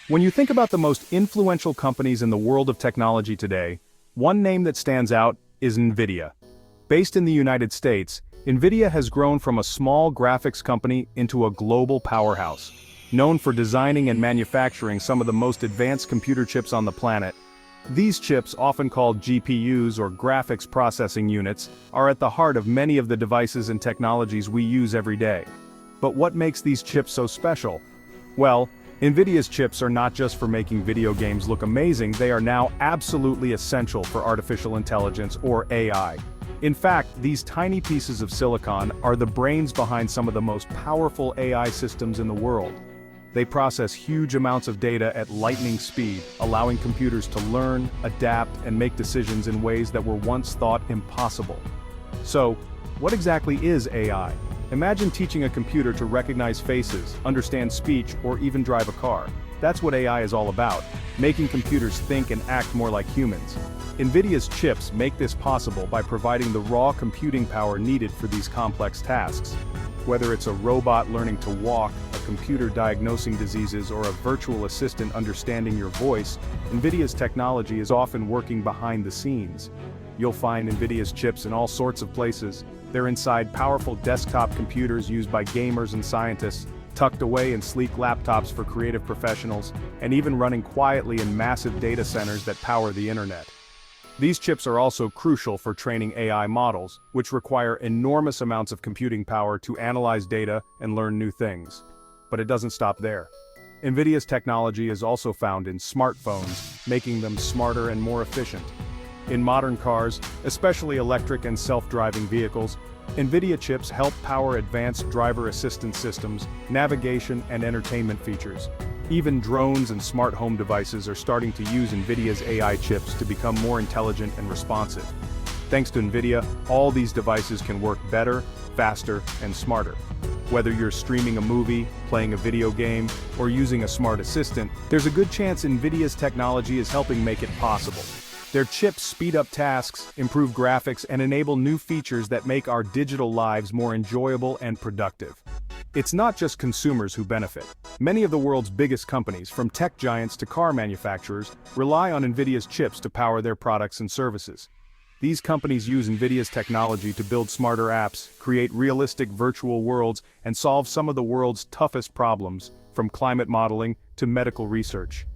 When you think about the most influential companies in the world of technology today, one name that stands out is Nvidia. Based in the United States, Nvidia has grown from a small graphics company into a global powerhouse. Known for designing and manufacturing some of the most advanced computer chips on the planet, these chips, often called GPUs or graphics processing units, are at the heart of many of the devices and technologies we use every day. But what makes these chips so special? Well, Nvidia's chips are not just for making video games look amazing, they are now absolutely essential for artificial intelligence or AI. In fact, these tiny pieces of silicon are the brains behind some of the most powerful AI systems in the world. They process huge amounts of data at lightning speed, allowing computers to learn, adapt, and make decisions in ways that were once thought impossible. So, what exactly is AI? Imagine teaching a computer to recognize faces, understand speech, or even drive a car. That's what AI is all about, making computers think and act more like humans. Nvidia's chips make this possible by providing the raw computing power needed for these complex tasks. Whether it's a robot learning to walk, a computer diagnosing diseases, or a virtual assistant understanding your voice, Nvidia's technology is often working behind the scenes. You'll find Nvidia's chips in all sorts of places. They're inside powerful desktop computers used by gamers and scientists, tucked away in sleek laptops for creative professionals, and even running quietly in massive data centers that power the internet. These chips are also crucial for training AI models, which require enormous amounts of computing power to analyze data and learn new things. But it doesn't stop there. Nvidia's technology is also found in smartphones, making them smarter and more efficient. In modern cars, especially electric and self-driving vehicles, Nvidia chips help power advanced driver assistance systems, navigation, and entertainment features. Even drones and smart home devices are starting to use Nvidia's AI chips to become more intelligent and responsive. Thanks to Nvidia, all these devices can work better, faster, and smarter. Whether you're streaming a movie, playing a video game, or using a smart assistant, there's a good chance Nvidia's technology is helping make it possible. Their chips speed up tasks, improve graphics, and enable new features that make our digital lives more enjoyable and productive. It's not just consumers who benefit. Many of the world's biggest companies, from tech giants to car manufacturers, rely on Nvidia's chips to power their products and services. These companies use Nvidia's technology to build smarter apps, create realistic virtual worlds, and solve some of the world's toughest problems, from climate modeling to medical research.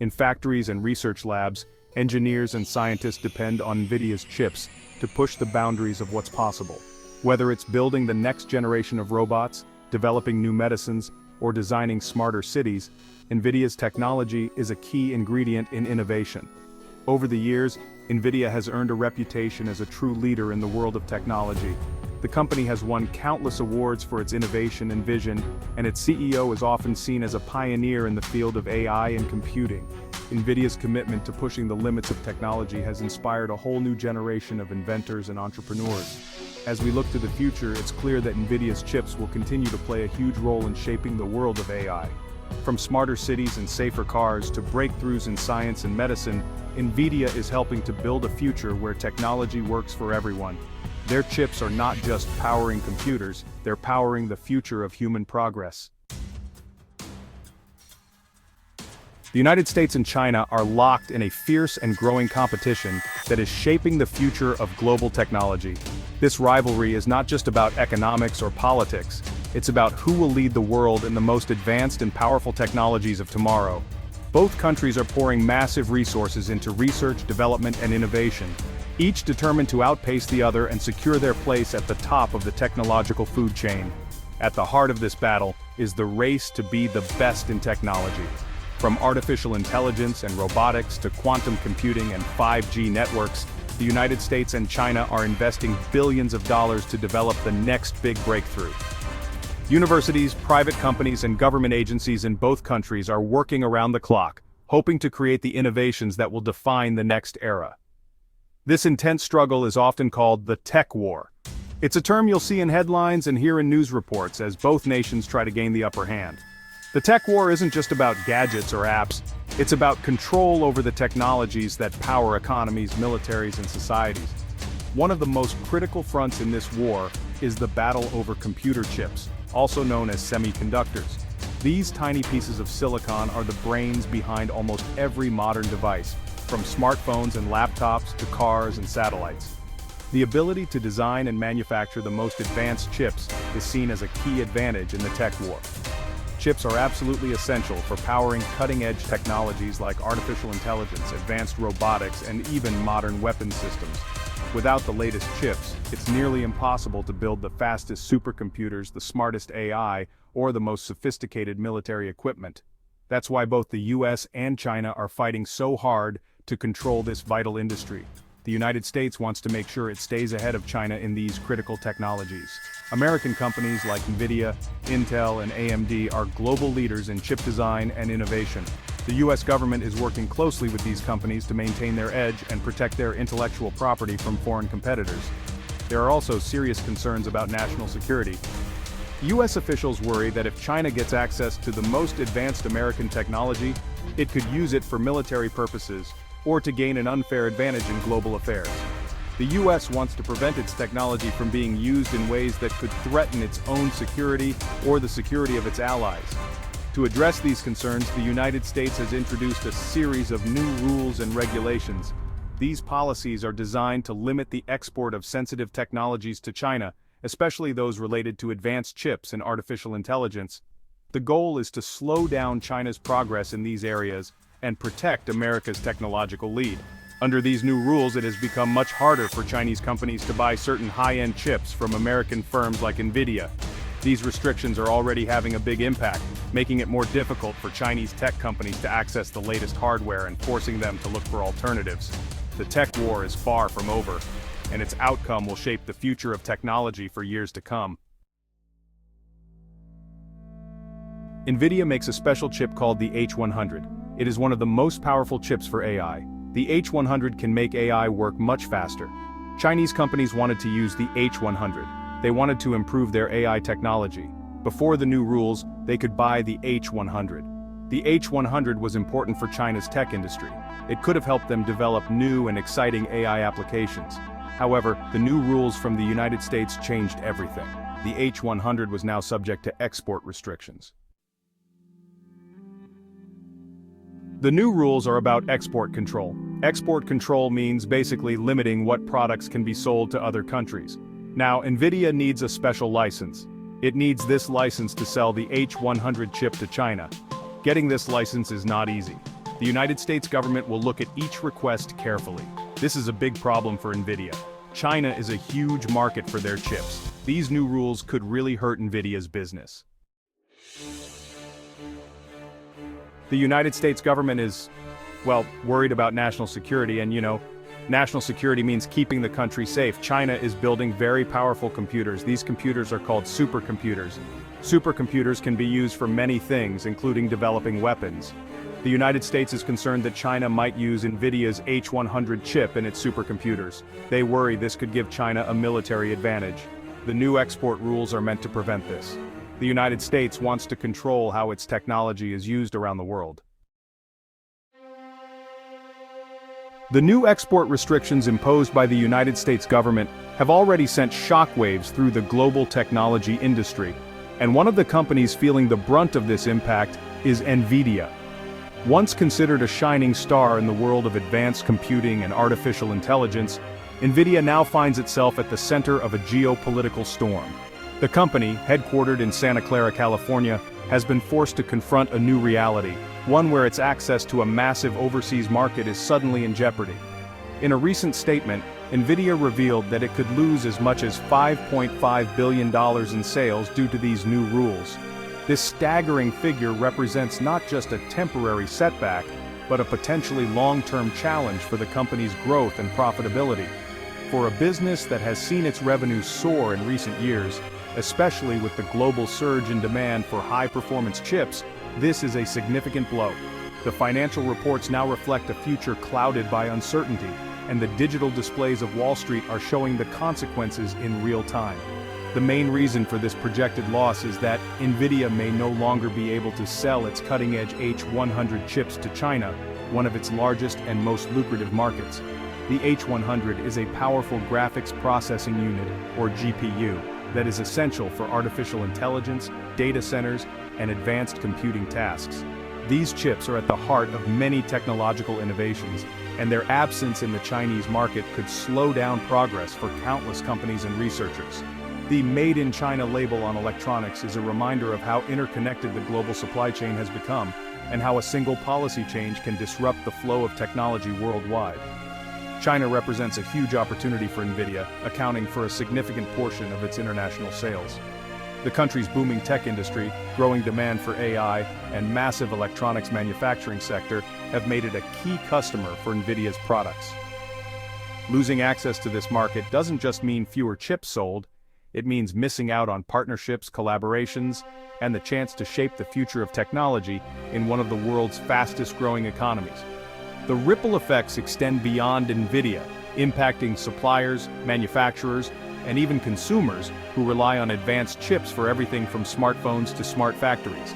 In factories and research labs, engineers and scientists depend on Nvidia's chips to push the boundaries of what's possible. Whether it's building the next generation of robots, developing new medicines, or designing smarter cities, Nvidia's technology is a key ingredient in innovation. Over the years, Nvidia has earned a reputation as a true leader in the world of technology. The company has won countless awards for its innovation and vision, and its CEO is often seen as a pioneer in the field of AI and computing. Nvidia's commitment to pushing the limits of technology has inspired a whole new generation of inventors and entrepreneurs. As we look to the future, it's clear that Nvidia's chips will continue to play a huge role in shaping the world of AI. From smarter cities and safer cars to breakthroughs in science and medicine, Nvidia is helping to build a future where technology works for everyone. Their chips are not just powering computers, they're powering the future of human progress. The United States and China are locked in a fierce and growing competition that is shaping the future of global technology. This rivalry is not just about economics or politics, it's about who will lead the world in the most advanced and powerful technologies of tomorrow. Both countries are pouring massive resources into research, development, and innovation, each determined to outpace the other and secure their place at the top of the technological food chain. At the heart of this battle is the race to be the best in technology. From artificial intelligence and robotics to quantum computing and 5G networks, the United States and China are investing billions of dollars to develop the next big breakthrough. Universities, private companies, and government agencies in both countries are working around the clock, hoping to create the innovations that will define the next era. This intense struggle is often called the tech war. It's a term you'll see in headlines and hear in news reports as both nations try to gain the upper hand. The tech war isn't just about gadgets or apps, it's about control over the technologies that power economies, militaries, and societies. One of the most critical fronts in this war is the battle over computer chips, also known as semiconductors. These tiny pieces of silicon are the brains behind almost every modern device, from smartphones and laptops to cars and satellites. The ability to design and manufacture the most advanced chips is seen as a key advantage in the tech war. Chips are absolutely essential for powering cutting-edge technologies like artificial intelligence, advanced robotics, and even modern weapon systems. Without the latest chips, it's nearly impossible to build the fastest supercomputers, the smartest AI, or the most sophisticated military equipment. That's why both the US and China are fighting so hard to control this vital industry. The United States wants to make sure it stays ahead of China in these critical technologies. American companies like Nvidia, Intel, and AMD are global leaders in chip design and innovation. The US government is working closely with these companies to maintain their edge and protect their intellectual property from foreign competitors. There are also serious concerns about national security. US officials worry that if China gets access to the most advanced American technology, it could use it for military purposes, or to gain an unfair advantage in global affairs. The US wants to prevent its technology from being used in ways that could threaten its own security or the security of its allies. To address these concerns, the United States has introduced a series of new rules and regulations. These policies are designed to limit the export of sensitive technologies to China, especially those related to advanced chips and artificial intelligence. The goal is to slow down China's progress in these areas and protect America's technological lead. Under these new rules, it has become much harder for Chinese companies to buy certain high-end chips from American firms like Nvidia. These restrictions are already having a big impact, making it more difficult for Chinese tech companies to access the latest hardware and forcing them to look for alternatives. The tech war is far from over, and its outcome will shape the future of technology for years to come. Nvidia makes a special chip called the H100. It is one of the most powerful chips for AI. The H100 can make AI work much faster. Chinese companies wanted to use the H100. They wanted to improve their AI technology. Before the new rules, they could buy the H100. The H100 was important for China's tech industry. It could have helped them develop new and exciting AI applications. However, the new rules from the United States changed everything. The H100 was now subject to export restrictions. The new rules are about export control. Export control means basically limiting what products can be sold to other countries. Now, Nvidia needs a special license. It needs this license to sell the H100 chip to China. Getting this license is not easy. The United States government will look at each request carefully. This is a big problem for Nvidia. China is a huge market for their chips. These new rules could really hurt Nvidia's business. The United States government is, well, worried about national security, and national security means keeping the country safe. China is building very powerful computers. These computers are called supercomputers. Supercomputers can be used for many things, including developing weapons. The United States is concerned that China might use Nvidia's H100 chip in its supercomputers. They worry this could give China a military advantage. The new export rules are meant to prevent this. The United States wants to control how its technology is used around the world. The new export restrictions imposed by the United States government have already sent shockwaves through the global technology industry, and one of the companies feeling the brunt of this impact is Nvidia. Once considered a shining star in the world of advanced computing and artificial intelligence, Nvidia now finds itself at the center of a geopolitical storm. The company, headquartered in Santa Clara, California, has been forced to confront a new reality, one where its access to a massive overseas market is suddenly in jeopardy. In a recent statement, Nvidia revealed that it could lose as much as $5.5 billion in sales due to these new rules. This staggering figure represents not just a temporary setback, but a potentially long-term challenge for the company's growth and profitability. For a business that has seen its revenues soar in recent years, especially with the global surge in demand for high-performance chips, this is a significant blow. The financial reports now reflect a future clouded by uncertainty, and the digital displays of Wall Street are showing the consequences in real time. The main reason for this projected loss is that Nvidia may no longer be able to sell its cutting-edge H100 chips to China, one of its largest and most lucrative markets. The H100 is a powerful graphics processing unit, or GPU, that is essential for artificial intelligence, data centers, and advanced computing tasks. These chips are at the heart of many technological innovations, and their absence in the Chinese market could slow down progress for countless companies and researchers. The Made in China label on electronics is a reminder of how interconnected the global supply chain has become, and how a single policy change can disrupt the flow of technology worldwide. China represents a huge opportunity for Nvidia, accounting for a significant portion of its international sales. The country's booming tech industry, growing demand for AI, and massive electronics manufacturing sector have made it a key customer for Nvidia's products. Losing access to this market doesn't just mean fewer chips sold, it means missing out on partnerships, collaborations, and the chance to shape the future of technology in one of the world's fastest-growing economies. The ripple effects extend beyond Nvidia, impacting suppliers, manufacturers, and even consumers who rely on advanced chips for everything from smartphones to smart factories.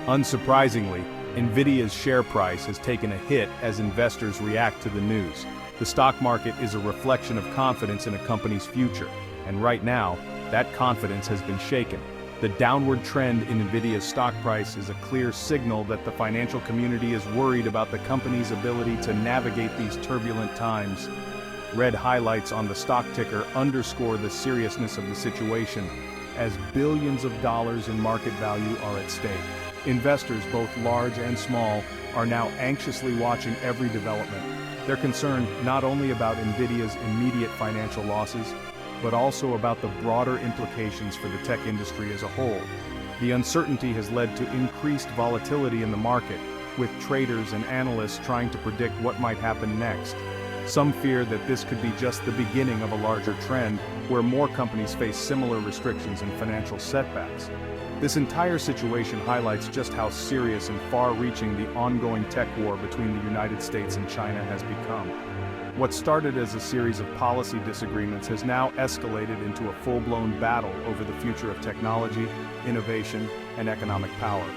Unsurprisingly, Nvidia's share price has taken a hit as investors react to the news. The stock market is a reflection of confidence in a company's future, and right now, that confidence has been shaken. The downward trend in Nvidia's stock price is a clear signal that the financial community is worried about the company's ability to navigate these turbulent times. Red highlights on the stock ticker underscore the seriousness of the situation, as billions of dollars in market value are at stake. Investors, both large and small, are now anxiously watching every development. They're concerned not only about Nvidia's immediate financial losses, but also about the broader implications for the tech industry as a whole. The uncertainty has led to increased volatility in the market, with traders and analysts trying to predict what might happen next. Some fear that this could be just the beginning of a larger trend, where more companies face similar restrictions and financial setbacks. This entire situation highlights just how serious and far-reaching the ongoing tech war between the United States and China has become. What started as a series of policy disagreements has now escalated into a full-blown battle over the future of technology, innovation, and economic power.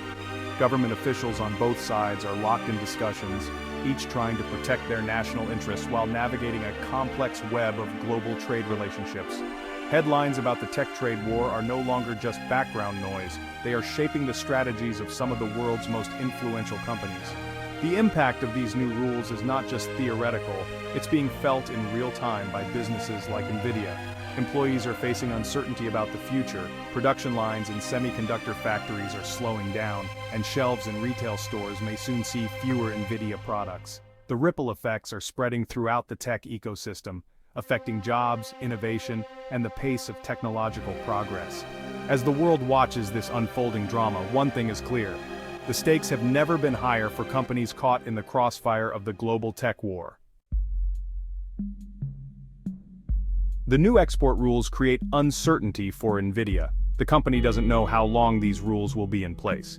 Government officials on both sides are locked in discussions, each trying to protect their national interests while navigating a complex web of global trade relationships. Headlines about the tech trade war are no longer just background noise, they are shaping the strategies of some of the world's most influential companies. The impact of these new rules is not just theoretical, it's being felt in real time by businesses like Nvidia. Employees are facing uncertainty about the future, production lines in semiconductor factories are slowing down, and shelves in retail stores may soon see fewer Nvidia products. The ripple effects are spreading throughout the tech ecosystem, affecting jobs, innovation, and the pace of technological progress. As the world watches this unfolding drama, one thing is clear. The stakes have never been higher for companies caught in the crossfire of the global tech war. The new export rules create uncertainty for Nvidia. The company doesn't know how long these rules will be in place.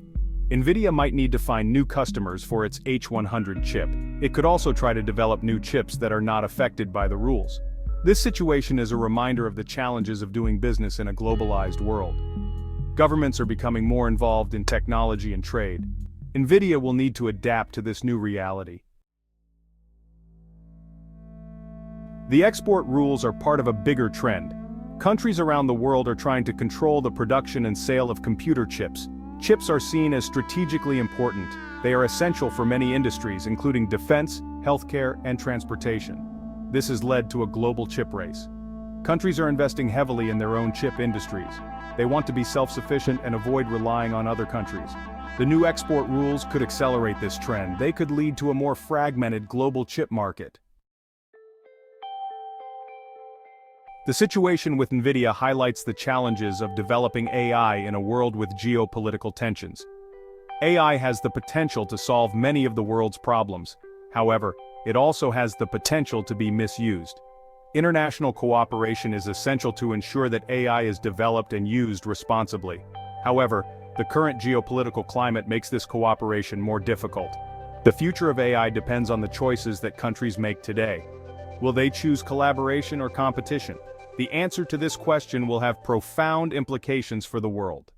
Nvidia might need to find new customers for its H100 chip. It could also try to develop new chips that are not affected by the rules. This situation is a reminder of the challenges of doing business in a globalized world. Governments are becoming more involved in technology and trade. Nvidia will need to adapt to this new reality. The export rules are part of a bigger trend. Countries around the world are trying to control the production and sale of computer chips. Chips are seen as strategically important. They are essential for many industries, including defense, healthcare, and transportation. This has led to a global chip race. Countries are investing heavily in their own chip industries. They want to be self-sufficient and avoid relying on other countries. The new export rules could accelerate this trend. They could lead to a more fragmented global chip market. The situation with Nvidia highlights the challenges of developing AI in a world with geopolitical tensions. AI has the potential to solve many of the world's problems. However, it also has the potential to be misused. International cooperation is essential to ensure that AI is developed and used responsibly. However, the current geopolitical climate makes this cooperation more difficult. The future of AI depends on the choices that countries make today. Will they choose collaboration or competition? The answer to this question will have profound implications for the world.